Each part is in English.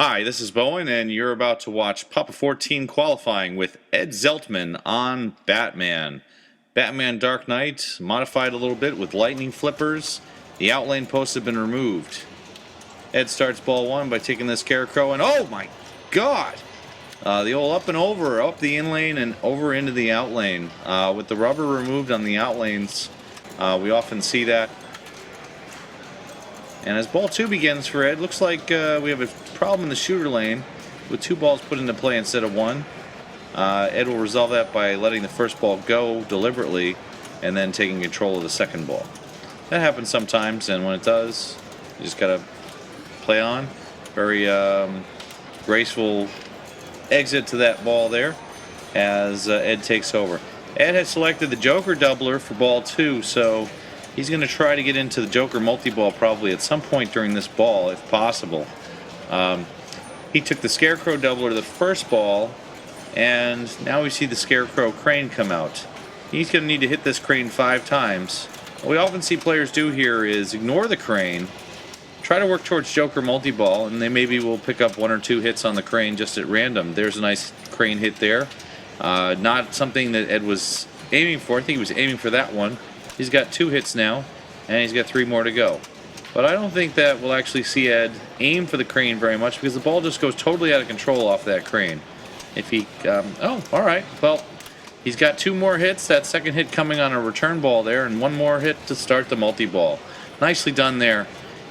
Hi, this is Bowen, and you're about to watch Papa 14 qualifying with Ed Zeltmann on Batman. Batman Dark Knight, modified a little bit with lightning flippers. The outlane posts have been removed. Ed starts ball one by taking the Scarecrow, and oh my god! The old up and over, up the in lane and over into the out lane. With the rubber removed on the out lanes, we often see that. And as ball two begins for Ed, looks like we have a problem in the shooter lane with two balls put into play instead of one. Ed will resolve that by letting the first ball go deliberately and then taking control of the second ball. That happens sometimes, and when it does, you just gotta play on. Very graceful exit to that ball there as Ed takes over. Ed has selected the Joker doubler for ball two, so he's going to try to get into the Joker multi-ball probably at some point during this ball, if possible. He took the Scarecrow doubler to the first ball, and now we see the Scarecrow crane come out. He's going to need to hit this crane 5 times. What we often see players do here is ignore the crane, try to work towards Joker multi-ball, and they maybe will pick up 1 or 2 hits on the crane just at random. There's a nice crane hit there. Not something that Ed was aiming for. I think he was aiming for that one. He's got 2 hits now, and he's got 3 more to go. But I don't think that we'll actually see Ed aim for the crane very much because the ball just goes totally out of control off that crane. If he, oh, all right. Well, he's got 2 more hits. That second hit coming on a return ball there, and 1 more hit to start the multi-ball. Nicely done there.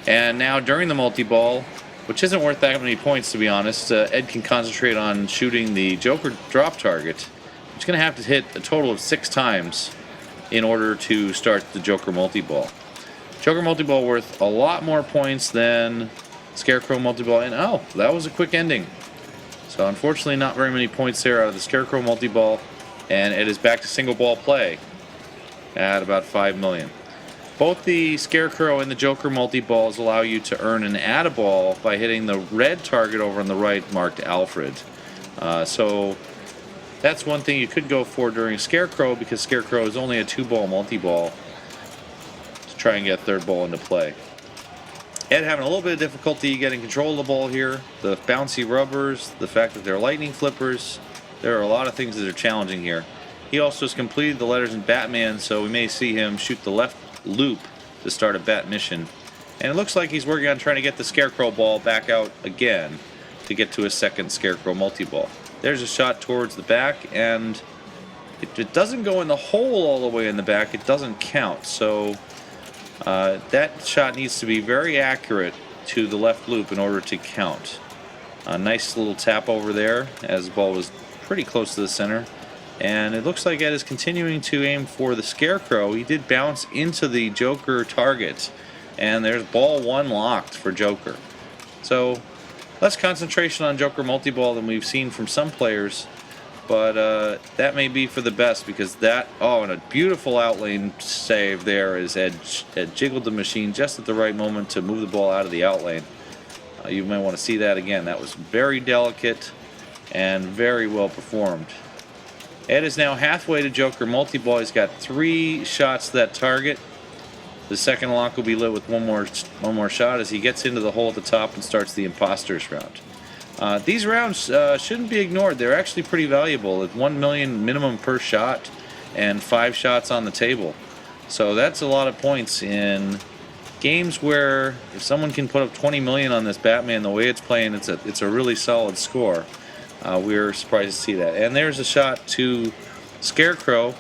And now during the multi-ball, which isn't worth that many points to be honest, Ed can concentrate on shooting the Joker drop target. He's going to have to hit a total of 6 times in order to start the Joker multi-ball. Joker multi-ball worth a lot more points than Scarecrow multi-ball, and oh, that was a quick ending. So unfortunately not very many points there out of the Scarecrow multi-ball, and it is back to single ball play at about 5 million. Both the Scarecrow and the Joker multi-balls allow you to earn an add-a-ball by hitting the red target over on the right marked Alfred. So that's one thing you could go for during Scarecrow, because Scarecrow is only a 2-ball multi-ball to try and get 3rd ball into play. Ed having a little bit of difficulty getting control of the ball here. The bouncy rubbers, the fact that they're lightning flippers, there are a lot of things that are challenging here. He also has completed the letters in Batman, so we may see him shoot the left loop to start a bat mission. And it looks like he's working on trying to get the Scarecrow ball back out again to get to his second Scarecrow multi-ball. There's a shot towards the back, and it doesn't go in the hole all the way in the back. It doesn't count, so that shot needs to be very accurate to the left loop in order to count. A nice little tap over there as the ball was pretty close to the center. And it looks like Ed is continuing to aim for the Scarecrow. He did bounce into the Joker target, and there's ball 1 locked for Joker. So less concentration on Joker multi-ball than we've seen from some players, but that may be for the best, because that, oh, and a beautiful outlane save there as Ed jiggled the machine just at the right moment to move the ball out of the outlane. You might want to see that again. That was very delicate and very well performed. Ed is now halfway to Joker multi-ball. He's got 3 shots to that target. The second lock will be lit with one more shot as he gets into the hole at the top and starts the Imposters round. These rounds shouldn't be ignored. They're actually pretty valuable. At 1 million minimum per shot and 5 shots on the table. So that's a lot of points in games where if someone can put up 20 million on this Batman, the way it's playing, it's a really solid score. We're surprised to see that. And there's a shot to Scarecrow.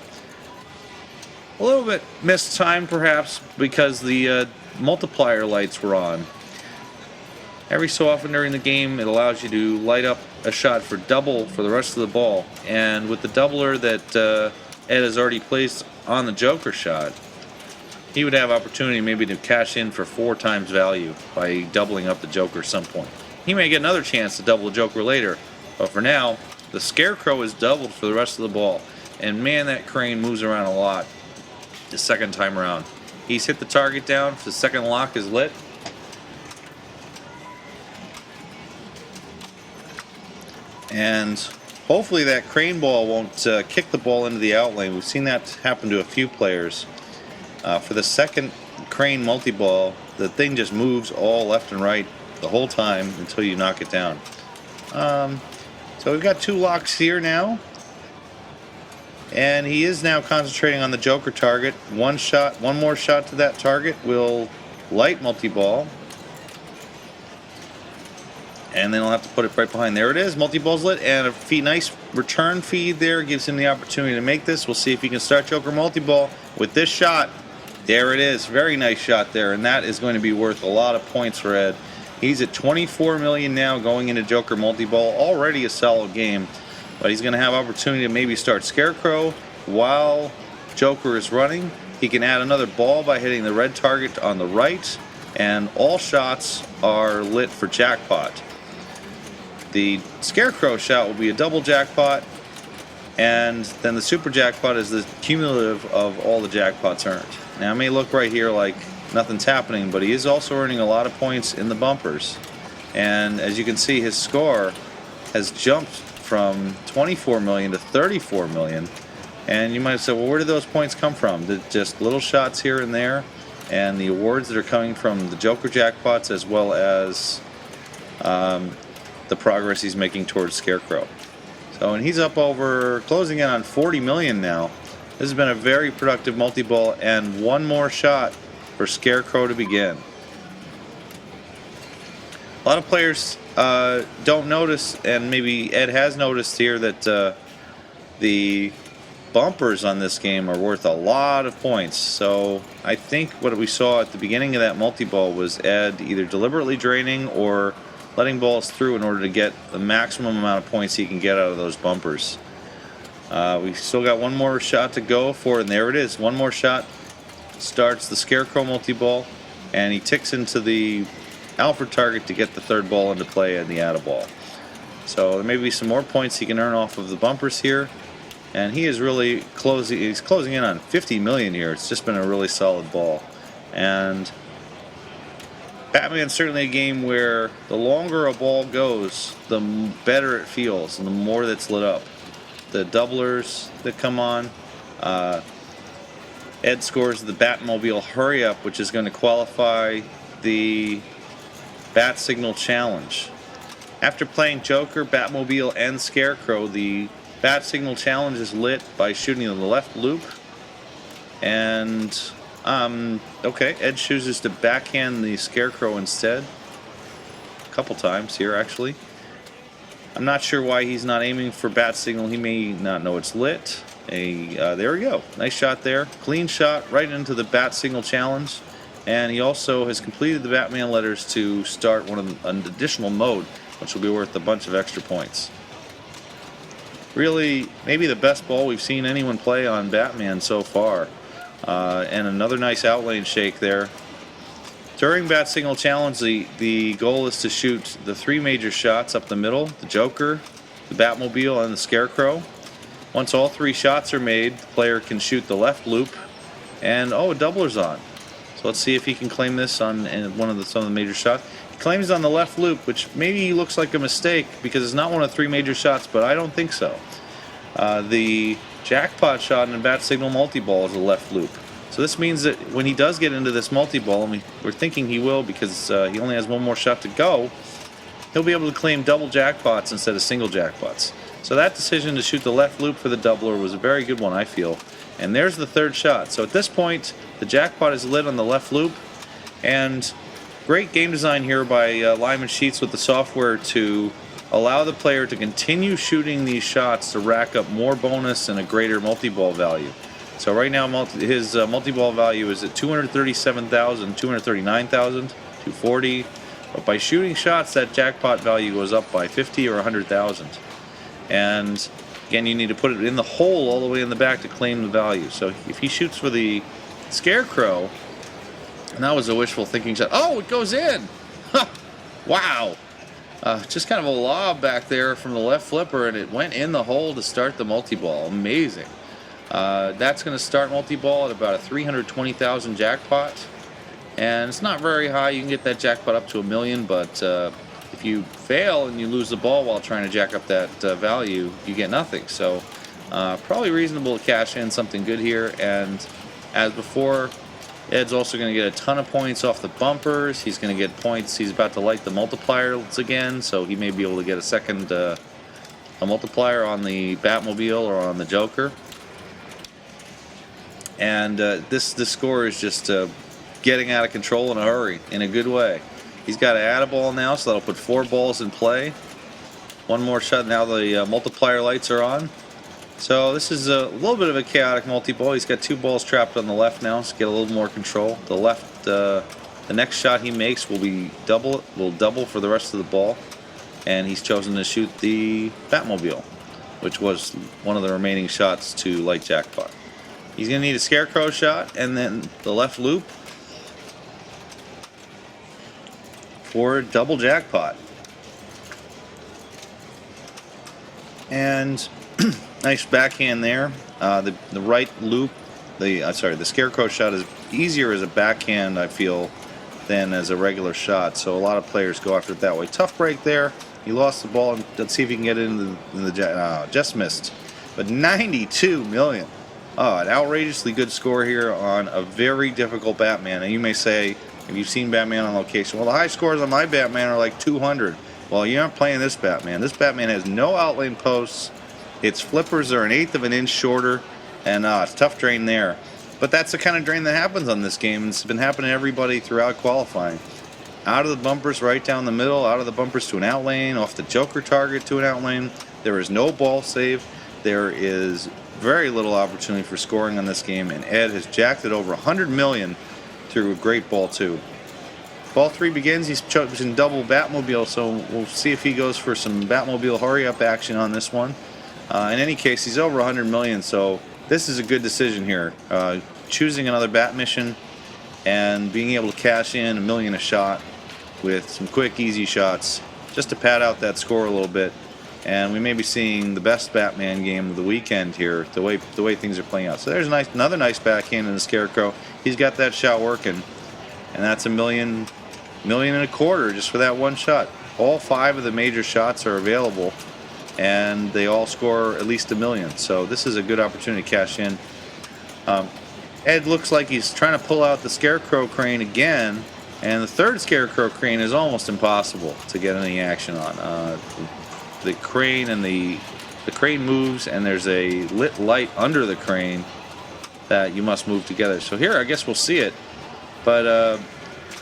A little bit mistimed perhaps because the multiplier lights were on. Every so often during the game it allows you to light up a shot for double for the rest of the ball. And with the doubler that Ed has already placed on the Joker shot, he would have opportunity maybe to cash in for 4 times value by doubling up the Joker at some point. He may get another chance to double the Joker later. But for now, the Scarecrow is doubled for the rest of the ball. And man, that crane moves around a lot the second time around. He's hit the target down. The second lock is lit. And hopefully that crane ball won't kick the ball into the outlane. We've seen that happen to a few players. For the second crane multi-ball, the thing just moves all left and right the whole time until you knock it down. So we've got 2 locks here now. And he is now concentrating on the Joker target. One more shot to that target will light multi-ball. And then he'll have to put it right behind. There it is. Multi-ball's lit. And a nice return feed there gives him the opportunity to make this. We'll see if he can start Joker multi-ball with this shot. There it is. Very nice shot there. And that is going to be worth a lot of points for Ed. He's at 24 million now going into Joker multi-ball. Already a solid game. But he's going to have opportunity to maybe start Scarecrow while Joker is running. He can add another ball by hitting the red target on the right. And all shots are lit for jackpot. The Scarecrow shot will be a double jackpot, and then the super jackpot is the cumulative of all the jackpots earned. Now it may look right here like nothing's happening, but he is also earning a lot of points in the bumpers. And as you can see, his score has jumped from 24 million to 34 million. And you might say, well, where did those points come from? Just little shots here and there, and the awards that are coming from the Joker jackpots, as well as the progress he's making towards Scarecrow. So, and he's up over, closing in on 40 million now. This has been a very productive multi-ball, and one more shot for Scarecrow to begin. A lot of players don't notice, and maybe Ed has noticed here, that the bumpers on this game are worth a lot of points. So I think what we saw at the beginning of that multi-ball was Ed either deliberately draining or letting balls through in order to get the maximum amount of points he can get out of those bumpers. We've still got one more shot to go for, and there it is. One more shot starts the Scarecrow multi-ball, and he ticks into the Alfred target to get the third ball into play and the add-a-ball. So there may be some more points he can earn off of the bumpers here, and he is really closing. He's closing in on 50 million here. It's just been a really solid ball. And Batman's certainly a game where the longer a ball goes, the better it feels and the more that's lit up. The doublers that come on, Ed scores the Batmobile Hurry Up, which is going to qualify the Bat Signal Challenge. After playing Joker, Batmobile, and Scarecrow, the Bat Signal Challenge is lit by shooting in the left loop. And okay, Ed chooses to backhand the Scarecrow instead. A couple times here, actually. I'm not sure why he's not aiming for Bat Signal. He may not know it's lit. There we go. Nice shot there. Clean shot right into the Bat Signal Challenge. And he also has completed the Batman letters to start an additional mode, which will be worth a bunch of extra points. Really, maybe the best ball we've seen anyone play on Batman so far. And another nice outlane shake there. During Bat Signal Challenge, the goal is to shoot the 3 major shots up the middle: the Joker, the Batmobile, and the Scarecrow. Once all 3 shots are made, the player can shoot the left loop, and a doubler's on. So let's see if he can claim this on some of the major shots. He claims on the left loop, which maybe looks like a mistake because it's not one of the 3 major shots, but I don't think so. The jackpot shot in a Bat Signal multi-ball is a left loop. So this means that when he does get into this multi-ball, and we're thinking he will because he only has one more shot to go, he'll be able to claim double jackpots instead of single jackpots. So that decision to shoot the left loop for the doubler was a very good one, I feel. And there's the 3rd shot. So at this point, the jackpot is lit on the left loop, and great game design here by Lyman Sheets with the software to allow the player to continue shooting these shots to rack up more bonus and a greater multi-ball value. So right now his multi-ball value is at 237,000, 239,000, 240. But by shooting shots, that jackpot value goes up by 50 or 100,000. And again, you need to put it in the hole all the way in the back to claim the value. So if he shoots for the Scarecrow, and that was a wishful thinking shot. Oh, it goes in! Wow! Just kind of a lob back there from the left flipper, and it went in the hole to start the multi-ball. Amazing. That's going to start multi-ball at about a 320,000 jackpot, and it's not very high. You can get that jackpot up to $1 million, but if you fail and you lose the ball while trying to jack up that value, you get nothing. So probably reasonable to cash in something good here. And as before, Ed's also going to get a ton of points off the bumpers. He's going to get points. He's about to light the multipliers again, so he may be able to get a second a multiplier on the Batmobile or on the Joker. And this score is just getting out of control in a hurry, in a good way. He's got an add-a-ball now, so that'll put 4 balls in play. One more shot, now the multiplier lights are on. So this is a little bit of a chaotic multi-ball. He's got 2 balls trapped on the left now, so get a little more control. The left, the next shot he makes will be double for the rest of the ball. And he's chosen to shoot the Batmobile, which was one of the remaining shots to light jackpot. He's going to need a Scarecrow shot and then the left loop for double jackpot. And nice backhand there. The right loop, the Scarecrow shot is easier as a backhand, I feel, than as a regular shot. So a lot of players go after it that way. Tough break there. He lost the ball. Let's see if he can get it in the just missed. But 92 million. Oh, an outrageously good score here on a very difficult Batman. And you may say, if you've seen Batman on location, well, the high scores on my Batman are like 200. Well, you're not playing this Batman. This Batman has no outlane posts. Its flippers are 1/8 of an inch shorter, and it's tough drain there. But that's the kind of drain that happens on this game. It's been happening to everybody throughout qualifying. Out of the bumpers, right down the middle, out of the bumpers to an outlane, off the Joker target to an outlane. There is no ball save. There is very little opportunity for scoring on this game, and Ed has jacked it over 100 million through a great ball 2. Ball 3 begins. He's chosen double Batmobile, so we'll see if he goes for some Batmobile hurry-up action on this one. In any case, he's over 100 million, so this is a good decision here. Choosing another Bat mission and being able to cash in $1 million a shot with some quick, easy shots just to pad out that score a little bit. And we may be seeing the best Batman game of the weekend here, the way things are playing out. So there's another nice backhand in the Scarecrow. He's got that shot working, and that's $1.25 million just for that one shot. All 5 of the major shots are available, and they all score at least $1 million. So this is a good opportunity to cash in. Ed looks like he's trying to pull out the Scarecrow crane again, and the third Scarecrow crane is almost impossible to get any action on. The crane and the crane moves, and there's a lit light under the crane that you must move together. So here, I guess we'll see it, but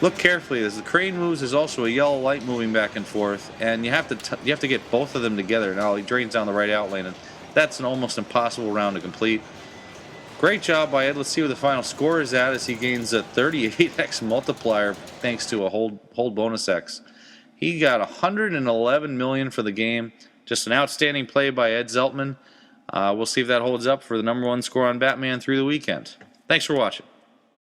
look carefully. As the crane moves, there's also a yellow light moving back and forth, and you have to get both of them together. Now he drains down the right outlane, and that's an almost impossible round to complete. Great job by Ed. Let's see where the final score is at as he gains a 38x multiplier thanks to a hold bonus X. He got 111 million for the game. Just an outstanding play by Ed Zeltmann. We'll see if that holds up for the #1 score on Batman through the weekend. Thanks for watching.